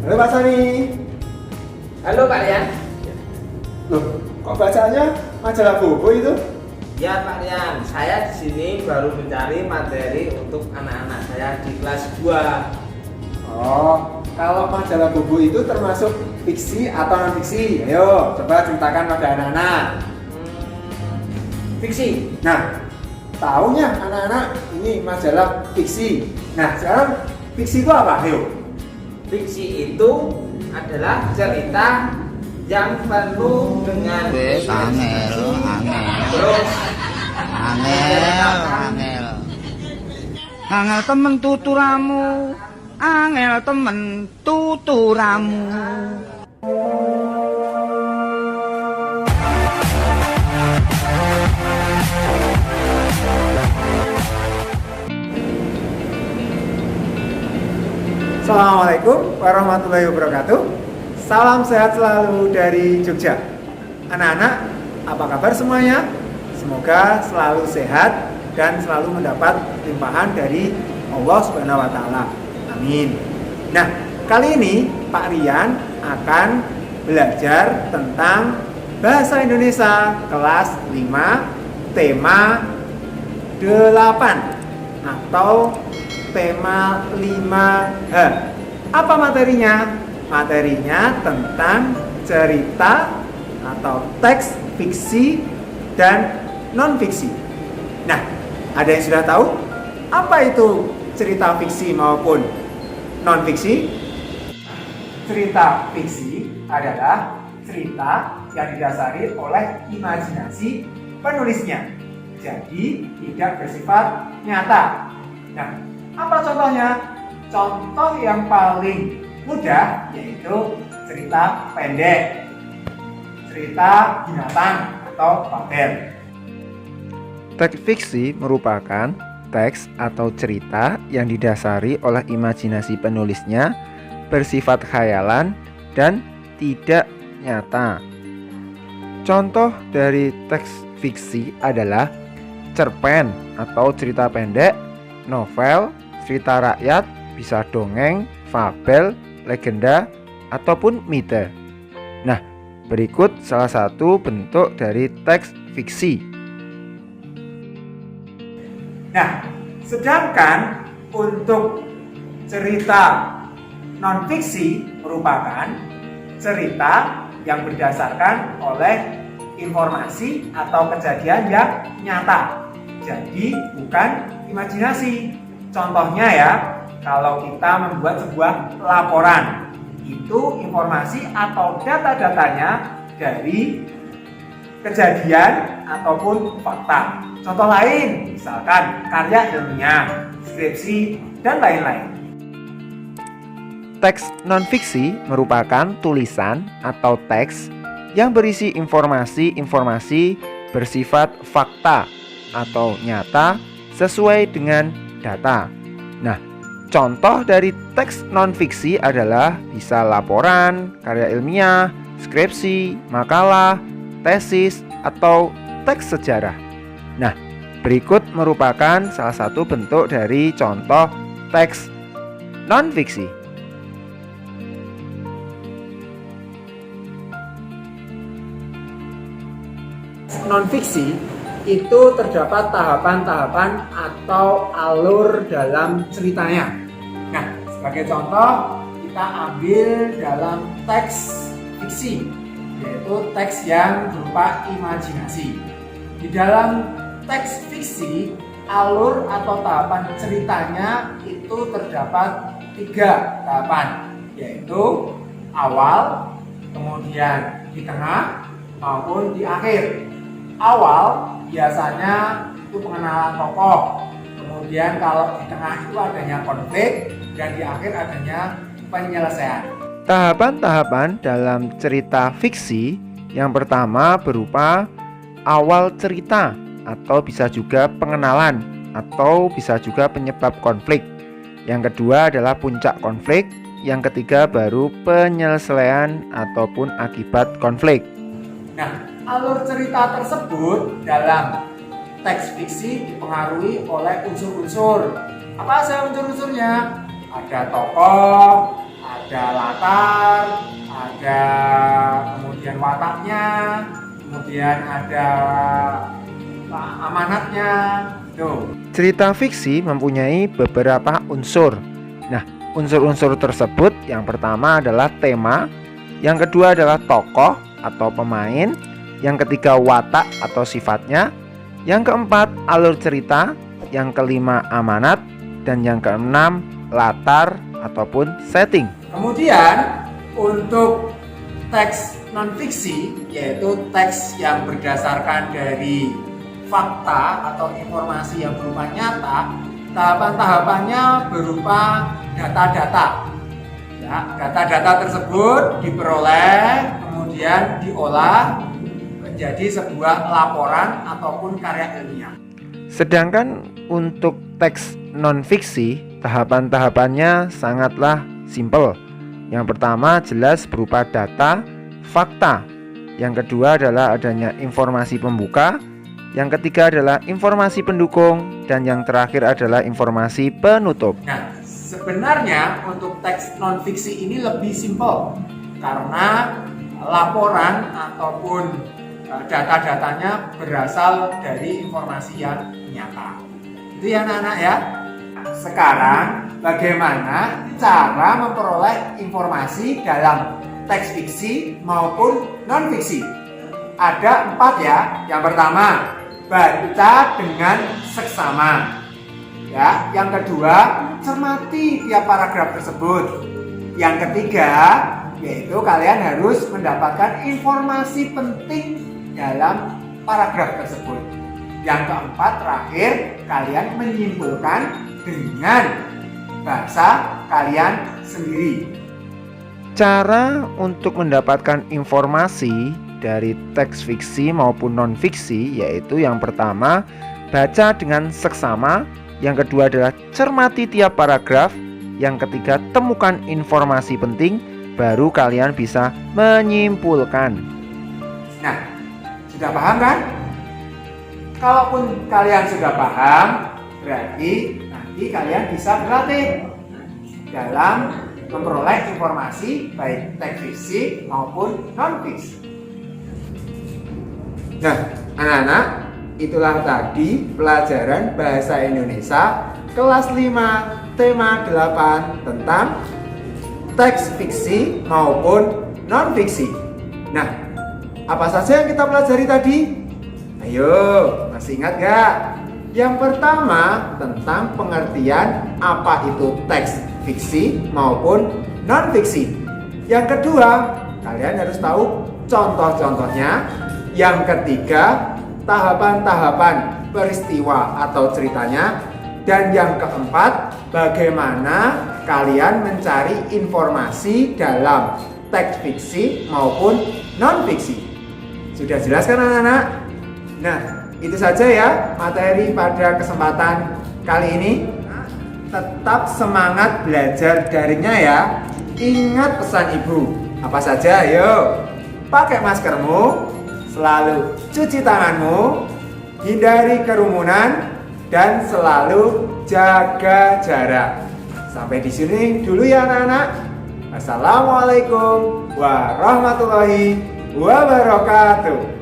Halo Pak Sani. Halo Pak Rian. Loh, kok bacanya majalah Bobo itu? Ya Pak Rian, saya di sini baru mencari materi untuk anak-anak saya di kelas 2. Oh, kalau majalah Bobo itu termasuk fiksi atau non fiksi? Ayo, coba ceritakan pada anak-anak. Fiksi. Nah, taunya anak-anak ini majalah fiksi. Nah, sekarang fiksi itu apa? Ayo. Fiksi itu adalah cerita yang penuh dengan Angel. terus Angel temen tuturamu. Angel temen tuturamu. Assalamualaikum warahmatullahi wabarakatuh. Salam sehat selalu dari Jogja. Anak-anak, apa kabar semuanya? Semoga selalu sehat dan selalu mendapat limpahan dari Allah Subhanahu wa taala. Amin. Nah, kali ini Pak Rian akan belajar tentang bahasa Indonesia kelas 5 tema 8 atau tema 5H. Apa materinya? Materinya tentang cerita atau teks fiksi dan non fiksi. Nah, ada yang sudah tahu apa itu cerita fiksi maupun non fiksi? Cerita fiksi adalah cerita yang didasari oleh imajinasi penulisnya. Jadi tidak bersifat nyata. Nah, apa contohnya? Contoh yang paling mudah yaitu cerita pendek, cerita binatang atau fabel. Teks fiksi merupakan teks atau cerita yang didasari oleh imajinasi penulisnya, bersifat khayalan dan tidak nyata. Contoh dari teks fiksi adalah cerpen atau cerita pendek, novel, cerita rakyat, bisa dongeng, fabel, legenda, ataupun mite. Nah, berikut salah satu bentuk dari teks fiksi. Nah, sedangkan untuk cerita non fiksi merupakan cerita yang berdasarkan oleh informasi atau kejadian yang nyata. Jadi bukan imajinasi. Contohnya ya, kalau kita membuat sebuah laporan, itu informasi atau data-datanya dari kejadian ataupun fakta. Contoh lain, misalkan karya ilmiah, skripsi, dan lain-lain. Teks non-fiksi merupakan tulisan atau teks yang berisi informasi-informasi bersifat fakta atau nyata sesuai dengan data. Nah, contoh dari teks non-fiksi adalah bisa laporan, karya ilmiah, skripsi, makalah, tesis, atau teks sejarah. Nah, berikut merupakan salah satu bentuk dari contoh teks non-fiksi. Non-fiksi itu terdapat tahapan-tahapan atau alur dalam ceritanya. Nah, sebagai contoh kita ambil dalam teks fiksi, yaitu teks yang berupa imajinasi. Di dalam teks fiksi, alur atau tahapan ceritanya itu terdapat 3 tahapan, yaitu awal, kemudian di tengah, maupun di akhir. Awal biasanya itu pengenalan tokoh, kemudian kalau di tengah itu adanya konflik, dan di akhir adanya penyelesaian. Tahapan-tahapan dalam cerita fiksi yang pertama berupa awal cerita atau bisa juga pengenalan atau bisa juga penyebab konflik. Yang kedua adalah puncak konflik, yang ketiga baru penyelesaian ataupun akibat konflik. Nah, alur cerita tersebut dalam teks fiksi dipengaruhi oleh unsur-unsur. Apa saja unsur-unsurnya? Ada tokoh, Ada latar, ada kemudian wataknya, kemudian ada amanatnya. Tuh. Cerita fiksi mempunyai beberapa unsur. Nah, unsur-unsur tersebut yang pertama adalah tema, yang kedua adalah tokoh atau pemain, yang ketiga watak atau sifatnya, yang keempat alur cerita, yang kelima amanat, dan yang keenam latar ataupun setting. Kemudian untuk teks non-fiksi, yaitu teks yang berdasarkan dari fakta atau informasi yang berupa nyata, tahapan-tahapannya berupa data-data. Ya, data-data tersebut diperoleh, kemudian diolah menjadi sebuah laporan ataupun karya ilmiah. Sedangkan untuk teks non-fiksi, tahapan-tahapannya sangatlah simpel. Yang pertama jelas berupa data, fakta. Yang kedua adalah adanya informasi pembuka. Yang ketiga adalah informasi pendukung. Dan yang terakhir adalah informasi penutup. Nah, sebenarnya untuk teks non-fiksi ini lebih simpel karena laporan ataupun data-datanya berasal dari informasi yang nyata. Itu ya anak-anak ya. Sekarang bagaimana cara memperoleh informasi dalam teks fiksi maupun non-fiksi? Ada 4 ya. Yang pertama, baca dengan seksama. Ya, yang kedua, cermati tiap paragraf tersebut. Yang ketiga, yaitu kalian harus mendapatkan informasi penting dalam paragraf tersebut. Yang keempat, terakhir, kalian menyimpulkan dengan bahasa kalian sendiri. Cara untuk mendapatkan informasi dari teks fiksi maupun non-fiksi yaitu yang pertama, baca dengan seksama. Yang kedua adalah cermati tiap paragraf. Yang ketiga, temukan informasi penting. Baru kalian bisa menyimpulkan. Nah, sudah paham kan? Kalaupun kalian sudah paham, berarti nanti kalian bisa berlatih dalam memperoleh informasi baik teks fiksi maupun non-fiksi. Nah, anak-anak, itulah tadi pelajaran Bahasa Indonesia kelas 5 tema 8 tentang teks fiksi maupun non-fiksi. Nah, apa saja yang kita pelajari tadi? Ayo, masih ingat gak? Yang pertama tentang pengertian apa itu teks fiksi maupun non-fiksi. Yang kedua, kalian harus tahu contoh-contohnya. Yang ketiga, tahapan-tahapan peristiwa atau ceritanya. Dan yang keempat, bagaimana kalian mencari informasi dalam teks fiksi maupun non-fiksi. Sudah jelas kan anak-anak? Nah, itu saja ya materi pada kesempatan kali ini. Tetap semangat belajar daringnya ya. Ingat pesan ibu. Apa saja? Ayo, pakai maskermu, selalu cuci tanganmu, hindari kerumunan, dan selalu jaga jarak. Sampai di sini dulu ya anak-anak. Assalamualaikum warahmatullahi wabarakatuh.